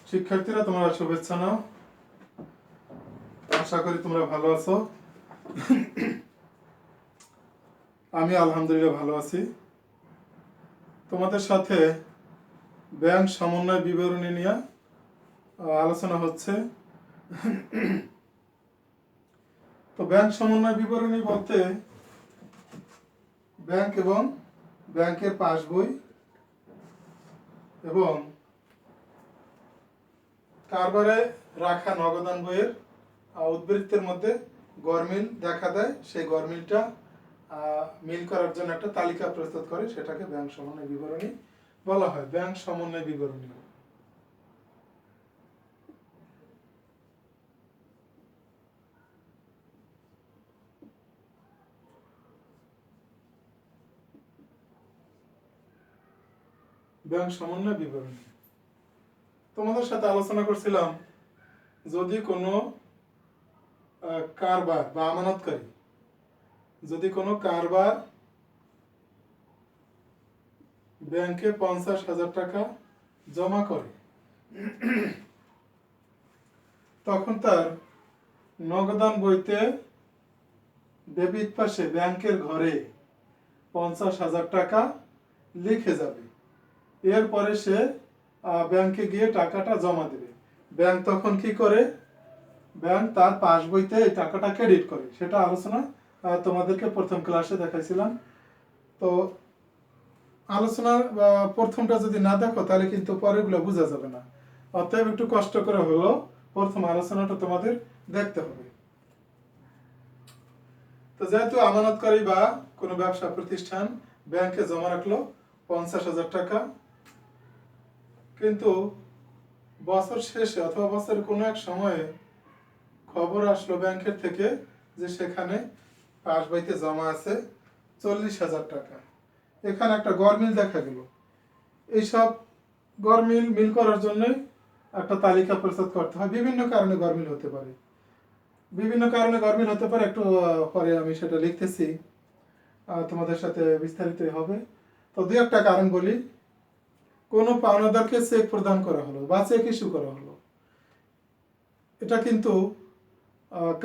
শিক্ষার্থীরা তোমরা শুভেচ্ছা নাও। আশা করি তোমরা ভালো আছো। আমি আলহামদুলিল্লাহ ভালো আছি। তোমাদের সাথে ব্যাংক সমন্বয় বিবরণী নিয়ে আলোচনা হচ্ছে। তো ব্যাংক সমন্বয় বিবরণী বলতে ব্যাংক এবং ব্যাংকের পাসবই এবং কারবারে রাখা নগদান বইয়ের উদ্বৃত্তের মধ্যে গরমিল দেখা দেয়, সেই গরমিলটা মিল করার জন্য একটা তালিকা প্রস্তুত করে, সেটাকে ব্যাংক সমন্বয় বিবরণী বলা হয়। ব্যাংক সমন্বয় বিবরণী ব্যাংক সমন্বয় বিবরণী তোমাদের সাথে আলোচনা করছিলাম, যদি কোনো কারবার বা আমানতকারী যদি কোনো কারবার ব্যাংকে 50,000 টাকা জমা করে, তখন তার নগদান বইতে ডেবিট পাশে ব্যাংকের ঘরে 50,000 টাকা লিখে যাবে। এরপরে সে ব্যাংকে গিয়ে টাকাটা জমা দেবে। ব্যাংক তখন কি করে? ব্যাংক তার পাসবইতে এই টাকাটা ক্রেডিট করে। সেটা আলোচনা তোমাদেরকে প্রথম ক্লাসে দেখাইছিলাম। তো আলোচনার প্রথমটা যদি না দেখো তাহলে কিন্তু পরেরগুলো বোঝা যাবে না। অতএব একটু কষ্ট করে হলো প্রথম আলোচনাটা তোমাদের দেখতে হবে। তো যেহেতু আমানতকারী বা কোনো ব্যবসা প্রতিষ্ঠান ব্যাংকে জমা রাখলো 50,000 টাকা, কিন্তু বছর শেষে অথবা বছরের কোনো এক সময়ে খবর আসলো ব্যাংকের থেকে যে সেখানে পাসবইতে জমা আছে 40,000 টাকা। এখানে একটা গরমিল দেখা গেল। এইসব গরমিল মিল করার জন্য একটা তালিকা প্রস্তুত করতে হয়। বিভিন্ন কারণে গরমিল হতে পারে, একটু পরে আমি সেটা লিখতেছি, তোমাদের সাথে বিস্তারিত হবে। তো দু একটা কারণ বলি। কোনো পাওনাদারকে চেক প্রদান করা হলো বা চেক ইস্যু করা হলো, এটা কিন্তু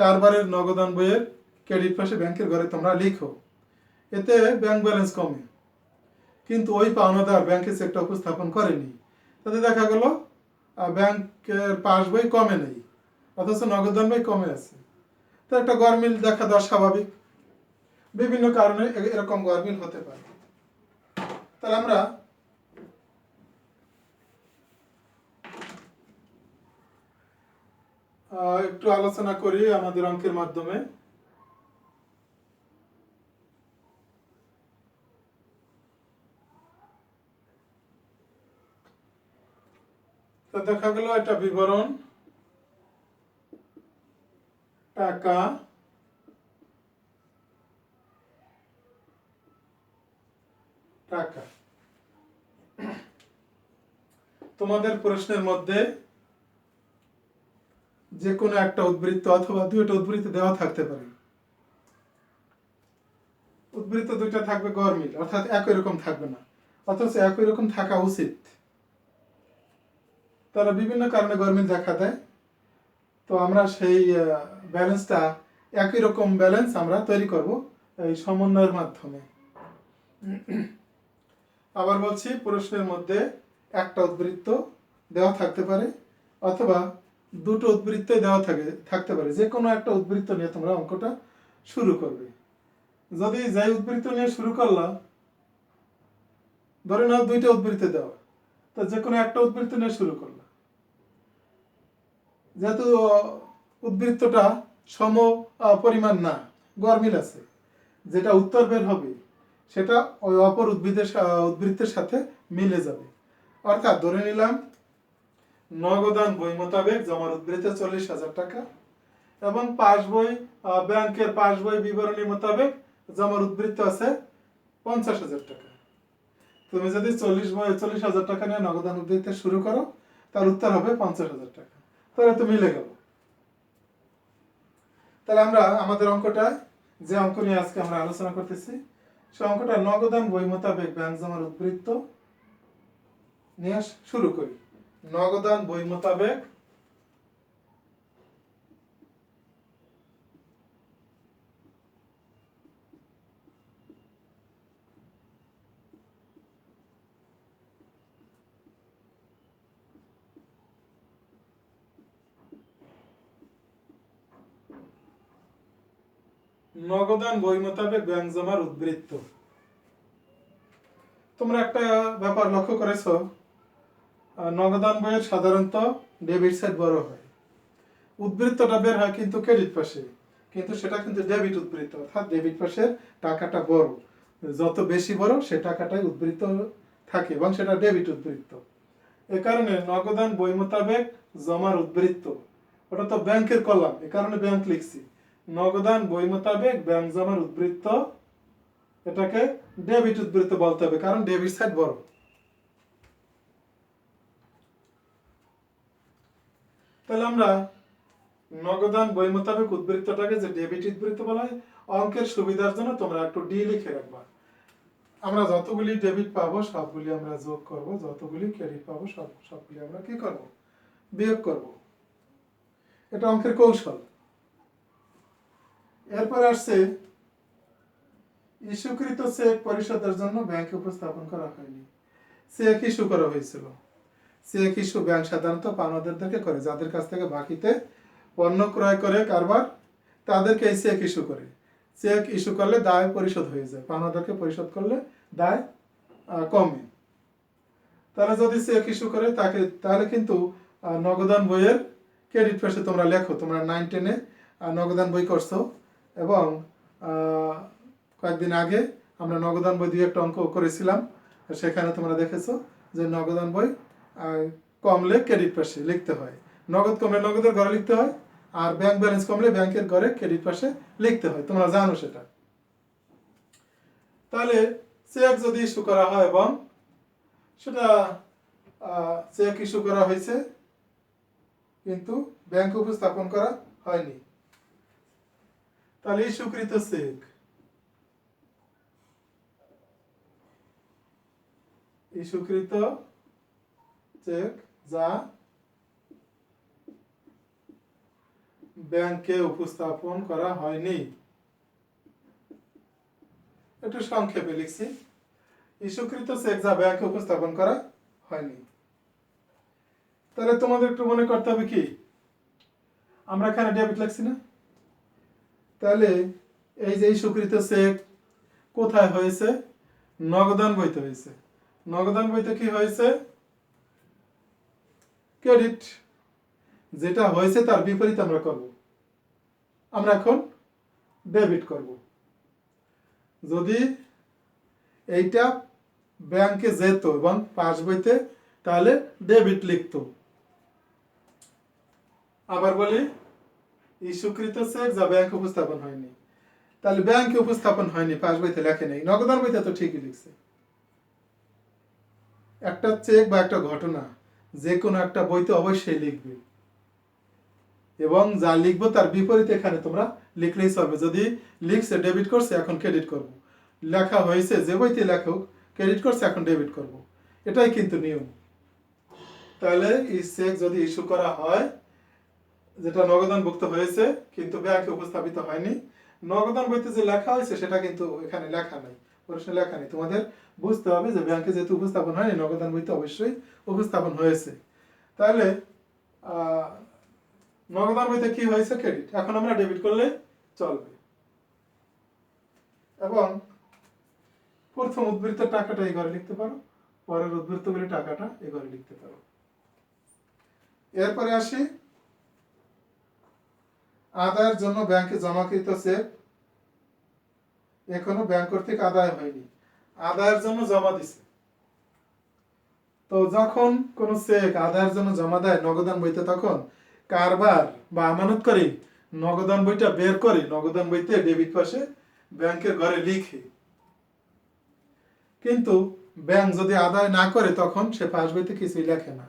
কারবারের নগদান বইয়ের ক্রেডিট পাশে ব্যাংকের ঘরে তোমরা লিখো। এতে ব্যাংক ব্যালেন্স কমে, কিন্তু ওই পাওনাদার ব্যাংকে চেকটা উপস্থাপন করেনি, তাতে দেখা গেল ব্যাংকের পাসবই কমে নেই, অথচ নগদান বই কমে আছে। তো একটা গরমিল দেখা দেওয়া স্বাভাবিক। বিভিন্ন কারণে এরকম গরমিল হতে পারে। তাহলে আমরা একটু আলোচনা করি আমাদের অঙ্কের মাধ্যমে। তো দেখা গেল এটা বিবরণ, টাকা, টাকা। তোমাদের প্রশ্নের মধ্যে যে কোনো একটা উদ্বৃত্ত অথবা দুইটা উদ্বৃত্ত দেওয়া থাকতে পারে। উদ্বৃত্ত দুইটা থাকবে গরমিল, অর্থাৎ একই রকম থাকবে না, অথচ একই রকম থাকা উচিত। তারা বিভিন্ন কারণে গরমিল দেখা দেয়। তো আমরা সেই ব্যালেন্সটা একই রকম ব্যালেন্স আমরা তৈরি করব এই সমন্বয়ের মাধ্যমে। আবার বলছি, প্রশ্নের মধ্যে একটা উদ্বৃত্ত দেওয়া থাকতে পারে অথবা দুটো উদ্বৃত্ত দেওয়া থাকতে পারে। যে কোনো একটা উদ্বৃত্ত নিয়ে তোমরা অঙ্কটা শুরু করবে। যদি যাই উদ্বৃত্ত নিয়ে শুরু করলা, ধরে নাও দুইটা উদ্বৃত্ত দেওয়া, তো যে কোনো একটা উদ্বৃত্ত নিয়ে শুরু করলা। যেহেতু উদ্বৃত্তটা সম পরিমাণ না, গরমিল আছে, যেটা উত্তর বের হবে সেটা ওই অপর উদ্বৃত্তের সাথে মিলে যাবে। অর্থাৎ ধরে নিলাম নগদান বই মোতাবেক জমার উদ্বৃত্ত 40,000 টাকা এবং পাসবই ব্যাংকের পাসবই বিবরণী মোতাবেক জমার উদ্বৃত্ত আছে 50,000 টাকা। তুমি যদি 40,000 টাকা নিয়ে নগদান উদ্বৃত্ত শুরু করো, তার উত্তর হবে 50,000 টাকা। তাহলে তো মিলে গেল। তাহলে আমরা আমাদের অঙ্কটা, যে অঙ্ক নিয়ে আজকে আমরা আলোচনা করতেছি, সে অঙ্কটা নগদান বই মোতাবেক ব্যাংক জমার উদ্বৃত্ত নিয়ে শুরু করি। নগদান বই মোতাবেক নগদান বই মোতাবেক ব্যাংক জমার উদ্বৃত্ত। তোমরা একটা ব্যাপার লক্ষ্য করেছো, নগদান বইয়ের সাধারণত ডেবিট সাইড বড় হয়, উদ্বৃত্তটা বের হয় কিন্তু ক্রেডিট পাশে, কিন্তু সেটা কিন্তু ডেবিট উদ্বৃত্ত, অর্থাৎ ডেবিট পাশের টাকাটা বড়, যত বেশি বড় সে টাকাটাই উদ্বৃত্ত থাকে এবং সেটা ডেবিট উদ্বৃত্ত। এ কারণে নগদান বই মোতাবেক জমার উদ্বৃত্ত, ওটা তো ব্যাংকের কলাম, এ কারণে ব্যাংক লিখছি। নগদান বই মোতাবেক ব্যাংক জমার উদ্বৃত্ত, এটাকে ডেবিট উদ্বৃত্ত বলতে হবে কারণ ডেবিট সাইড বড়। তাহলে আমরা নগদান বই মোতাবেক উদ্বৃত্তটাকে যে ডেবিট উদ্বৃত্ত বলা হয়, অঙ্কের সুবিধার জন্য তোমরা একটু ডি লিখে রাখবা। আমরা যতগুলি ডেবিট পাবো সবগুলি আমরা যোগ করব, যতগুলি ক্রেডিট পাবো সবগুলি আমরা কি করব, বিয়োগ করব। এটা অঙ্কের কৌশল। এরপর আসছে ইস্যুকৃত চেক পরিশোধের জন্য ব্যাংকে উপস্থাপন করা হয়নি। চেক ইস্যু করা হয়েছিল। চেক ইস্যু ব্যাংক সাধারণত পাওনাদারদেরকে করে, যাদের কাছ থেকে বাকিতে পণ্য ক্রয় করে কারবার, তাদেরকে এই চেক ইস্যু করে। চেক ইস্যু করলে দায় পরিশোধ হয়ে যায়, পাওনাদারকে পরিশোধ করলে দায় কমে। তাহলে যদি চেক ইস্যু করে তাহলে কিন্তু নগদান বইয়ের ক্রেডিট পাশে তোমরা লেখো, তোমরা 9-10-এ নগদান বই করছো এবং কয়েকদিন আগে আমরা নগদান বই দিয়ে একটা অঙ্ক করেছিলাম, সেখানে তোমরা দেখেছো যে নগদান বই কমলে ক্রেডিট পাশে লিখতে হয়, নগদ কমলে নগদের ঘরে লিখতে হয়, আর ব্যাংক ব্যালেন্স কমলে ব্যাংকের ঘরে ক্রেডিট পাশে লিখতে হয়, তোমরা জানো সেটা। তাহলে চেক যদি ইস্যু করা হয় এবং সেটা চেক ইস্যু করা হয়েছে কিন্তু ব্যাংকে উপস্থাপন করা হয়নি, তাহলে ইস্যুকৃত চেক, ইস্যুকৃত চেক যা ব্যাংকে উপস্থাপন করা হয়নি, একটু সংক্ষেপে লিখছি, ইস্যুকৃত চেক যা ব্যাংকে উপস্থাপন করা হয়নি। তাহলে তোমাদের একটু মনে করতে হবে কি, আমরা এখানে ডেবিট লিখছি না, তাহলে এই যে ইস্যুকৃত চেক কোথায় হয়েছে, নগদান বইতে হয়েছে। নগদান বইতে কি হয়েছে, ক্রেডিট, যেটা হয়েছে তার বিপরীত আমরা করব, আমরা এখন ডেবিট করব। যদি এইটা ব্যাংকে যেত এবং পাস বইতে তাহলে ডেবিট লিখতো। আবার বলি, ইস্যুকৃত চেক যা ব্যাংকে উপস্থাপন হয়নি, তাহলে ব্যাংকে উপস্থাপন হয়নি, পাস বইতে লেখে নেই, নগদান বইতে তো ঠিকই লিখছে। একটা চেক বা একটা ঘটনা যে কোনো একটা বইতে অবশ্যই লিখবে এবং যা লিখবো তার বিপরীত এখানে তোমরা লিখলেই চলবে। যদি লিখছে ডেবিট করছে এখন ক্রেডিট করব, লেখা হয়েছে যে বইতে লেখক ক্রেডিট করছে এখন ডেবিট করব, এটাই কিন্তু নিয়ম। তাহলে এই চেক যদি ইস্যু করা হয় যেটা নগদানভুক্ত হয়েছে কিন্তু ব্যাংকে উপস্থাপিত হয়নি, নগদান বইতে যে লেখা হয়েছে সেটা কিন্তু এখানে লেখা নাই, প্রশ্নে লেখা নেই, তোমাদের বুঝতে হবে যে ব্যাংকে যেহেতু উপস্থাপন হয়নি নগদান বইতে অবশ্যই উপস্থাপন হয়েছে। তাহলে নগদান বইতে কি হয়েছে, ক্রেডিট, এখন আমরা ডেবিট করলে চলবে এবং প্রথম উদ্বৃত্তের টাকাটা এই ঘরে লিখতে পারো, পরের উদ্বৃত্তগুলি টাকাটা এই ঘরে লিখতে পারো। এরপরে আসি আদায়ের জন্য ব্যাংকে জমাকৃত চেক এখনো ব্যাংক কর্তৃক আদায় হয়নি, আদায়ের জন্য জমা দিছে। তো যখন কোন চেক আদায়ের জন্য জমা দেয় নগদান বইতে, তখন কারবার বা আমানতকারী নগদান বইটা বের করে নগদান বইতে ডেবিট পাশে ব্যাংকের ঘরে লিখে, কিন্তু ব্যাংক যদি আদায় না করে তখন সে পাস বইতে কিছুই লেখে না,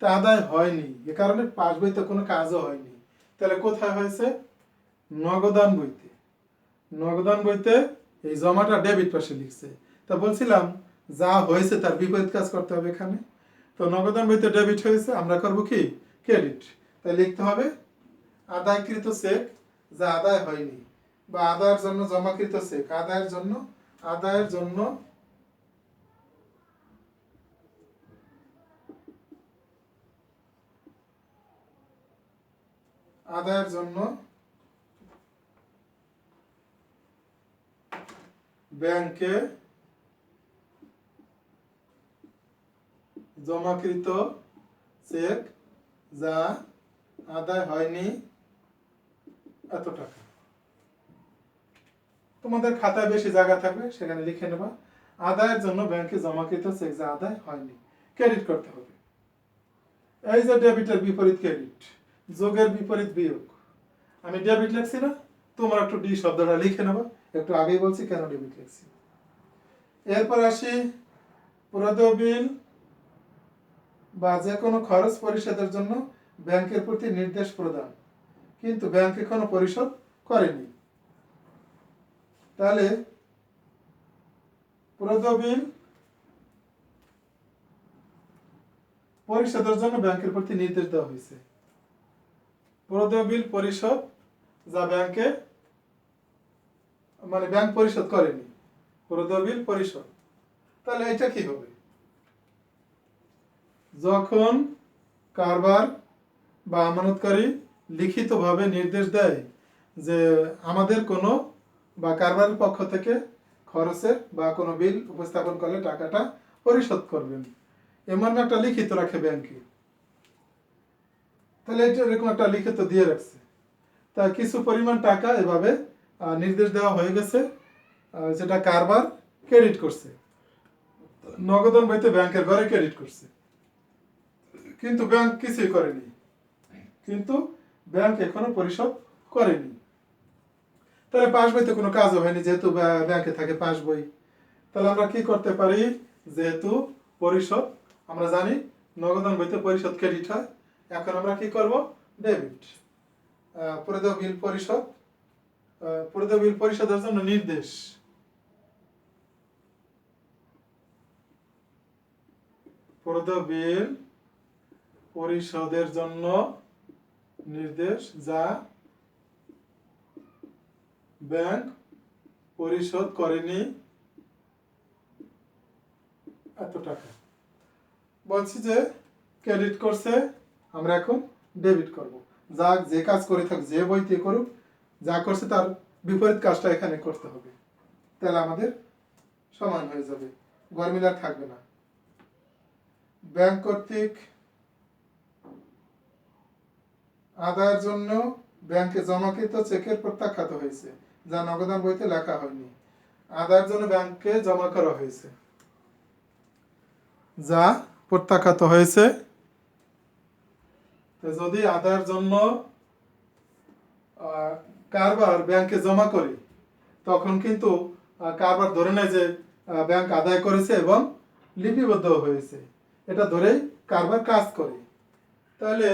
তা আদায় হয়নি, এ কারণে পাস বইতে কোনো কাজও হয়নি। তাহলে কোথায় হয়েছে, নগদান বইতে। নগদান বইতে এই জমাটা ডেবিট পাশে লিখছে, তা বলছিলাম যা হয়েছে তার বিপরীত কাজ করতে হবে এখানে, তো নগদান বইতে ডেবিট হয়েছে, আমরা করব কি ক্রেডিট। তাই লিখতে হবে আদায়কৃত চেক যা আদায় হয়নি, বা আদায়ের জন্য জমাকৃত চেক, আদায়ের জন্য আদায়ের জন্য আদায়ের জন্য ব্যাংকে জমাকৃত চেক যা আদায় হয়নি এত টাকা। তোমাদের খাতায় বেশি জায়গা থাকবে, সেখানে লিখে নেবা আদায়ের জন্য ব্যাংকে জমাকৃত চেক যা আদায় হয়নি, ক্রেডিট করতে হবে। এই যে ডেবিটের বিপরীত ক্রেডিট, যোগের বিপরীত বিয়োগ। আমি ডেবিট লিখছি না, তোমরা একটু ডি শব্দটা লিখে নেবা, একটু আগেই বলছি কেন ডেবিট লিখছি। এরপর আসি প্রদেয় বিল বা যে কোনো খরচ পরিশোধের জন্য ব্যাংকের প্রতি নির্দেশ প্রদান, কিন্তু ব্যাংক এখনো পরিশোধ করেনি। তাহলে প্রদেয় বিল পরিশোধের জন্য ব্যাংকের প্রতি নির্দেশ দেওয়া হয়েছে। প্রদেয় বিল পরিশোধ যা ব্যাংকে মানে ব্যাংক পরিশোধ করেনি, প্রদেয় বিল পরিশোধ। তাহলে এটা কি হবে? যখন কারবার বা আমানতকারী লিখিতভাবে নির্দেশ দেয় যে আমাদের কোনো বা কারবারের পক্ষ থেকে খরচের বা কোনো বিল উপস্থাপন করলে টাকাটা পরিশোধ করবেন, এমন একটা লিখিত রাখে ব্যাংকে। তাহলে এটা এরকম একটা লিখিত দিয়ে রাখছে, তা কিছু পরিমাণ টাকা এভাবে নির্দেশ দেওয়া হয়ে গেছে, যেটা কারবার ক্রেডিট করছে, নগদান বইতে ব্যাংকের ঘরে ক্রেডিট করছে, কিন্তু ব্যাংক কিছুই করেনি, কিন্তু ব্যাংক এখনো পরিশোধ করেনি। তাহলে পাস বইতে কোনো কাজও হয়নি, যেহেতু ব্যাংকে থাকে পাস বই। তাহলে আমরা কি করতে পারি, যেহেতু পরিশোধ আমরা জানি নগদান বইতে পরিশোধ ক্রেডিট হয়, এখন আমরা কি করব ডেবিট। প্রদেয় বিল পরিশোধ, প্রদেয় বিল পরিশোধের জন্য নির্দেশ, প্রদেয় বিল পরিশোধের জন্য নির্দেশ যা ব্যাংক পরিশোধ করেনি এত টাকা। বলছি যে ক্রেডিট করছে, আমরা এখন ডেবিট করব। যা যে কাজ করে থাক, যে বইতে করুক, যা করছে তার বিপরীত কাজটা এখানে করতে হবে, তাহলে আমাদের সমান হয়ে যাবে, গরমিলার থাকবে না। ব্যাংক কর্তৃক আদায়ের জন্য ব্যাংকে জমাকৃত চেকের প্রত্যাখ্যাত হয়েছে, যা নগদান বইতে লেখা হয়নি। আদায়ের জন্য ব্যাংকে জমা করা হয়েছে, যা প্রত্যাখ্যাত হয়েছে। যদি আদায়ের জন্য কারবার ব্যাংকে জমা করি, তখন কিন্তু কারবার ধরে নেয় যে ব্যাংক আদায় করেছে এবং লিপিবদ্ধ হয়েছে, এটা ধরেই কারবার কাজ করে। তাহলে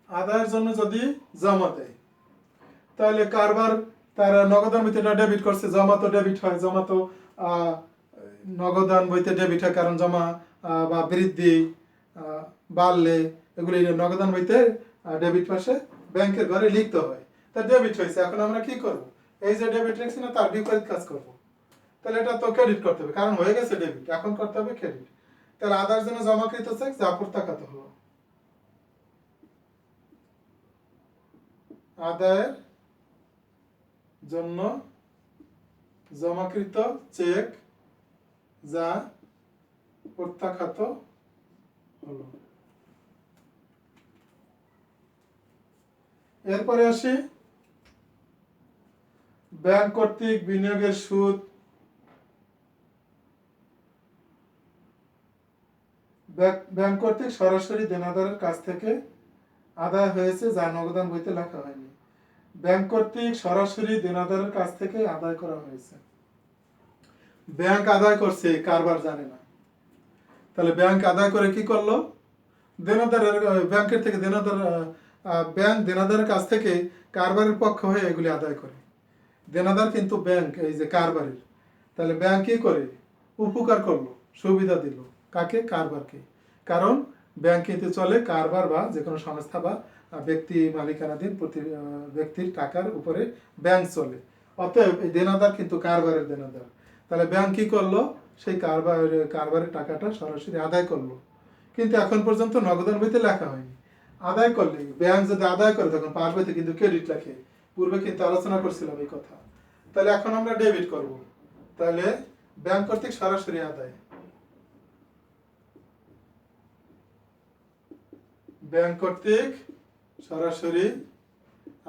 আদায়ের জন্য যদি জমা দেয়, তাহলে কারবার তারা নগদান বইতে ডেবিট করছে, জমা তো ডেবিট হয়, জমা তো নগদান বইতে ডেবিট হয়, কারণ জমা বা বৃদ্ধি বাড়লে এগুলি নগদান বইতে ডেবিট পাশে ব্যাংকের ঘরে লিখতে হয়। তা ডেবিট হয়েছে, এখন আমরা কি করব? এই যে ডেবিট লিখছি না, তার বিপরীত কাজ করব। তাহলে এটা তো ক্রেডিট করতে হবে, কারণ হয়ে গেছে ডেবিট, এখন করতে হবে ক্রেডিট। তাহলে আদায়ের জন্য জমাকৃত চেক যা প্রত্যাখ্যাত হলো, আদায়ের জন্য জমাকৃত চেক যা প্রত্যাখ্যাত হলো। এরপরে আসি ব্যাংক কর্তৃক বিনিয়োগের সুদ। ব্যাংক কর্তৃক সরাসরি দেনাদারের কাছ থেকে আদায় হয়েছে, যা নগদান বইতে লেখা হয়নি। ব্যাংক কর্তৃক সরাসরি দেনাদারের কাছ থেকে আদায় করা হয়েছে, ব্যাংক আদায় করছে, কারবার জানে না। তাহলে ব্যাংক আদায় করে কি করলো? দেনাদারের ব্যাংকের থেকে দেনাদার, ব্যাংক দেনাদারের কাছ থেকে কারবারের পক্ষ হয়ে এগুলি আদায় করে। দেনাদার কিন্তু ব্যাংক, এই যে কারবারের, তাহলে ব্যাংক কি করে উপকার করলো, সুবিধা দিল কাকে? কারবারকে। কারণ ব্যাংক কিন্তু চলে কারবার বা যে কোনো সংস্থা বা ব্যক্তি মালিকানাধীন ব্যক্তির টাকার উপরে ব্যাংক চলে। অতএব এই দেনাদার কিন্তু কারবারের দেনাদার। তাহলে ব্যাংক কি করলো? সেই কারবারের টাকাটা সরাসরি আদায় করলো। কিন্তু এখন পর্যন্ত নগদান বইতে লেখা হয়নি। আদায় করলে ব্যাংক যদি আদায় করে তখন পাস বইতে কিন্তু ক্রেডিট লেখে। পূর্বে কিন্তু আলোচনা করছিলাম এই কথা। তাহলে এখন আমরা ডেবিট করব। তাহলে ব্যাংক কর্তৃক সরাসরি আদায়, ব্যাংক কর্তৃক সরাসরি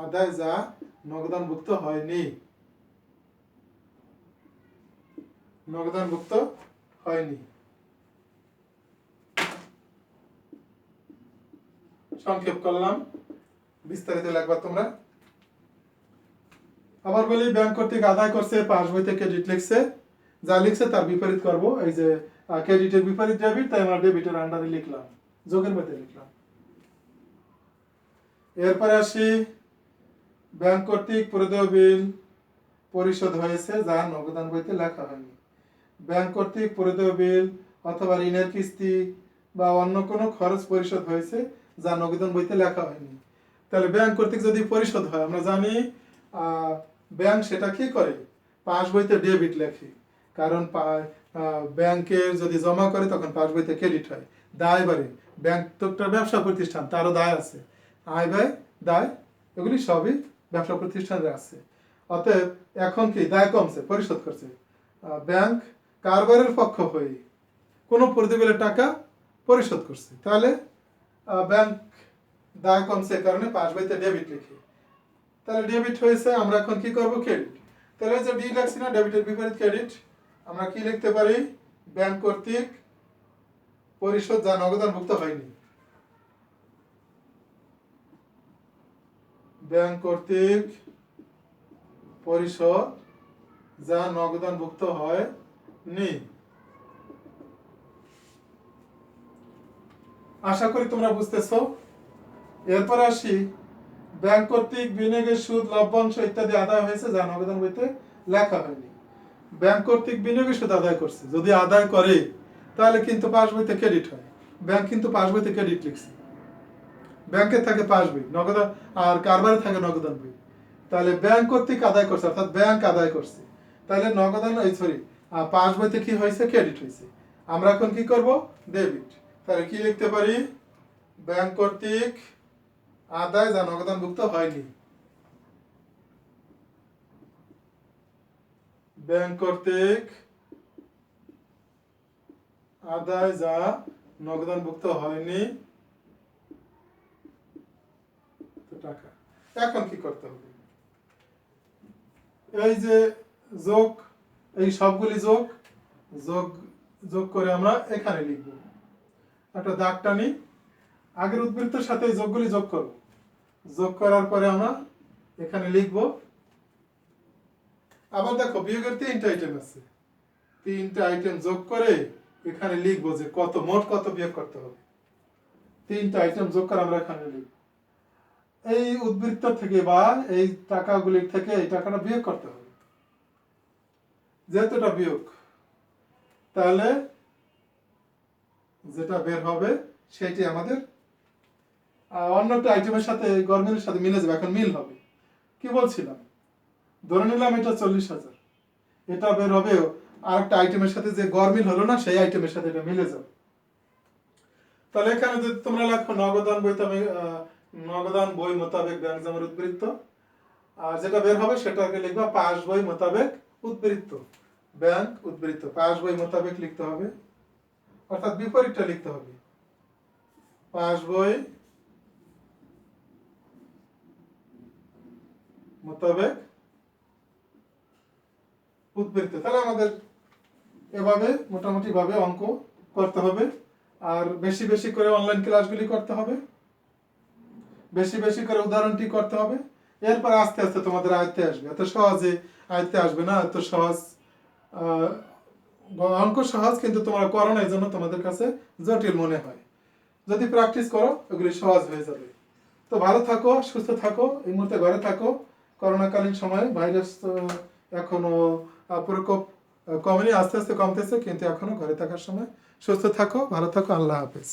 আদায় যা নগদানভুক্ত হয়নি, নগদানভুক্ত হয়নি। সংক্ষেপ করলাম, বিস্তারিত লাগবে তোমরা। আবার বলি, ব্যাংক কর্তৃক আদায় করছে, পাস বইতে ক্রেডিট লিখছে, যা লিখছে তার বিপরীত করব। এই যে ক্রেডিটের বিপরীত ডেবিট, তাই আমরা ডেবিটের আন্ডারে লিখলাম, যোগের মধ্যে লিখলাম। এরপরে আসি, ব্যাংক কর্তৃক প্রদেয় বিল পরিশোধ হয়েছে যা নগদান বইতে লেখা হয়নি। ব্যাংক কর্তৃক প্রদেয় বিল অথবা ঋণের কিস্তি বা অন্য কোনো খরচ পরিশোধ হয়েছে যা নগদান বইতে লেখা হয়নি। তাহলে ব্যাংক কর্তৃক যদি পরিশোধ হয়, আমরা জানি ব্যাংক সেটা কি করে? পাস বইতে ডেবিট লেখে। কারণ ব্যাংকের যদি জমা করে তখন পাস বইতে ক্রেডিট হয়, দায় বাড়ে। ব্যাংক তো একটা ব্যবসা প্রতিষ্ঠান, তারও দায় আছে, আয় ব্যয় দায় এগুলি সবই ব্যবসা প্রতিষ্ঠানের আছে। অতএব এখন কি দায় কমছে, পরিশোধ করছে। ব্যাংক কারবারের পক্ষ হয়ে কোনো প্রতিবেলের টাকা পরিশোধ করছে, তাহলে ব্যাংক দায় কমছে কারণে পাস বইতে ডেবিট লিখে। তাহলে ডেবিট হয়েছে, আমরা এখন কি করব? ক্রেডিট। তাহলে যে ডি লাগছে না, ডেবিটের বিপরীত ক্রেডিট, আমরা কি লিখতে পারি? ব্যাংক কর্তৃক পরিশোধ যা নগদানভুক্ত হয়নি, ব্যাংক কর্তৃক পরিশোধ যা নগদানভুক্ত হয়নি। আশা করি তোমরা বুঝতেছো। এরপর আসি, ব্যাংক কর্তৃক বিনিয়োগের সুদ, লভ্যাংশ ইত্যাদি আদায় হয়েছে যা নগদান বইতে লেখা হয়নি। ব্যাংক কর্তৃক বিনিয়োগের সুদ আদায় করছে, যদি আদায় করে তাহলে কিন্তু পাস বইতে ক্রেডিট হয়। ব্যাংক কিন্তু পাস বইতে ক্রেডিট লিখছে, ব্যাংকের থাকে পাস বই নগদান, আর কারবারে থাকে নগদান বই। তাহলে ব্যাংক কর্তৃক আদায় করছে, অর্থাৎ ব্যাংক আদায় করছে। তাহলে নগদান পাস বইতে কি হয়েছে? ক্রেডিট হয়েছে। আমরা এখন কি করব? ডেবিট। তাহলে কি লিখতে পারি? ব্যাংক কর্তৃক আদায় যা নগদানভুক্ত হয়নি, ব্যাংক কর্তৃক আদায় যা নগদানভুক্ত হয়নি টাকা। এখন কি করতে হবে? এই যে যোগ, এই সবগুলি যোগ যোগ যোগ করে আমরা এখানে লিখব। একটা দাগ টানি, আগের উদ্বৃত্তের সাথে এই যোগগুলি যোগ করব। যোগ করার পরে আমরা এখানে লিখব। আবার দেখো, বিয়োগের 3টা আইটেম আছে, 3টা আইটেম যোগ করে এখানে লিখবো যে কত, মোট কত বিয়োগ করতে হবে। 3টা আইটেম যোগ করে আমরা এখানে লিখব। এই উদ্বৃত্ত থেকে বা এই টাকাগুলির থেকে এই টাকাটা বিয়োগ করতে হবে। যেহেতু এটা বিয়োগ, তাহলে যেটা বের হবে সেটি আমাদের অন্য একটা আইটেমের সাথে, গরমিলের সাথে মিলে যাবে। এখন মিল হবে। কি বলছিলাম? ধরে নিলাম এটা 40,000, এটা বের হবে আর একটা আইটেমের সাথে যে গরমিল হলো না, সেই আইটেমের সাথে এটা মিলে যাবে। তাহলে এখানে যদি তোমরা লেখো নগদান বই মোতাবেক ব্যাংক জমার উদ্বৃত্ত, আর যেটা বের হবে সেটাকে লিখবা পাস বই মোতাবেক উদ্বৃত্ত, ব্যাংক উদ্বৃত্ত। পাস বই মোতাবেক লিখতে হবে, অর্থাৎ বিপরীতটা লিখতে হবে, পাস বই মোতাবেক উদ্বৃত্ত। তাহলে আমাদের এভাবে মোটামুটি ভাবে অঙ্ক করতে হবে, আর বেশি বেশি করে অনলাইন ক্লাসগুলি করতে হবে, বেশি বেশি করে উদাহরণটি করতে হবে। এরপর আস্তে আস্তে তোমাদের আয়ত্তে আসবে। এত সহজে আয়ত্তে আসবে না, এত সহজ অঙ্ক সহজ, কিন্তু তোমরা করো না, এই জন্য তোমাদের কাছে জটিল মনে হয়। যদি প্র্যাকটিস করো এগুলি সহজ হয়ে যাবে। তো ভালো থাকো, সুস্থ থাকো। এই মুহূর্তে ঘরে থাকো। করোনাকালীন সময়ে ভাইরাস এখনো প্রকোপ কমেনি, আস্তে আস্তে কমতেছে, কিন্তু এখনো ঘরে থাকার সময়। সুস্থ থাকো, ভালো থাকো, আল্লাহ হাফেজ।